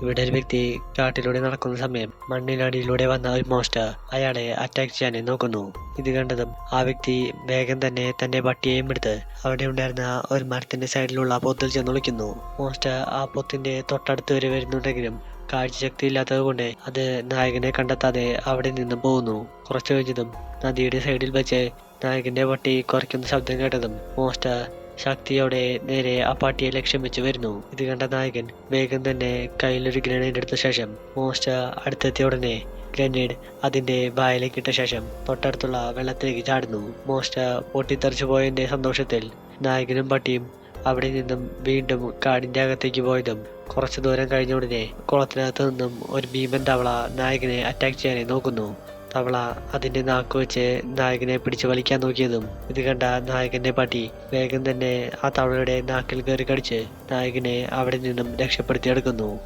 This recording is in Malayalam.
ഇവിടെ ഒരു വ്യക്തി കാട്ടിലൂടെ നടക്കുന്ന സമയം മണ്ണിനടിയിലൂടെ വന്ന ഒരു മോൺസ്റ്റർ അയാളെ അറ്റാക്ക് ചെയ്യാൻ നോക്കുന്നു. ഇത് കണ്ടതും ആ വ്യക്തി വേഗം തന്നെ തന്റെ പട്ടിയെയും എടുത്ത് അവിടെ ഉണ്ടായിരുന്ന ഒരു മരത്തിന്റെ സൈഡിലുള്ള പൊത്തിൽ ചെന്ന് വിളിക്കുന്നു. മോൺസ്റ്റർ ആ പൊത്തിന്റെ തൊട്ടടുത്ത് വരെ വരുന്നുണ്ടെങ്കിലും കാഴ്ചശക്തി ഇല്ലാത്തത് കൊണ്ട് അത് നായകനെ കണ്ടെത്താതെ അവിടെ നിന്നും പോകുന്നു. കുറച്ചു കഴിഞ്ഞതും നദിയുടെ സൈഡിൽ വെച്ച് നായകന്റെ പട്ടി കുറയ്ക്കുന്ന ശബ്ദം കേട്ടതും മോൺസ്റ്റർ ശക്തിയോടെ നേരെ ആ പട്ടിയെ ലക്ഷ്യം വെച്ച് വരുന്നു. ഇത് കണ്ട നായകൻ വേഗം തന്നെ കയ്യിലൊരു ഗ്രനേഡ് എടുത്ത ശേഷം മോൺസ്റ്റർ അടുത്തെത്തിയ ഉടനെ ഗ്രനേഡ് അതിന്റെ വായിലേക്ക് ഇട്ട ശേഷം തൊട്ടടുത്തുള്ള വെള്ളത്തിലേക്ക് ചാടുന്നു. മോൺസ്റ്റർ പൊട്ടിത്തെറിച്ചു പോയതിന്റെ സന്തോഷത്തിൽ നായകനും പട്ടിയും അവിടെ നിന്നും വീണ്ടും കാടിന്റെ അകത്തേക്ക് പോയതും കുറച്ചു ദൂരം കഴിഞ്ഞ ഉടനെ കുളത്തിനകത്ത് നിന്നും ഒരു ഭീമൻ തവള നായകനെ അറ്റാക്ക് ചെയ്യാനായി നോക്കുന്നു. തവള അതിന്റെ നാക്ക് വെച്ച് നായകനെ പിടിച്ചു വലിക്കാൻ നോക്കിയതും ഇത് കണ്ട നായകന്റെ പട്ടി വേഗം തന്നെ ആ തവളയുടെ നാക്കിൽ കയറി കടിച്ച് നായകനെ അവിടെ നിന്നും രക്ഷപ്പെടുത്തിയെടുക്കുന്നു.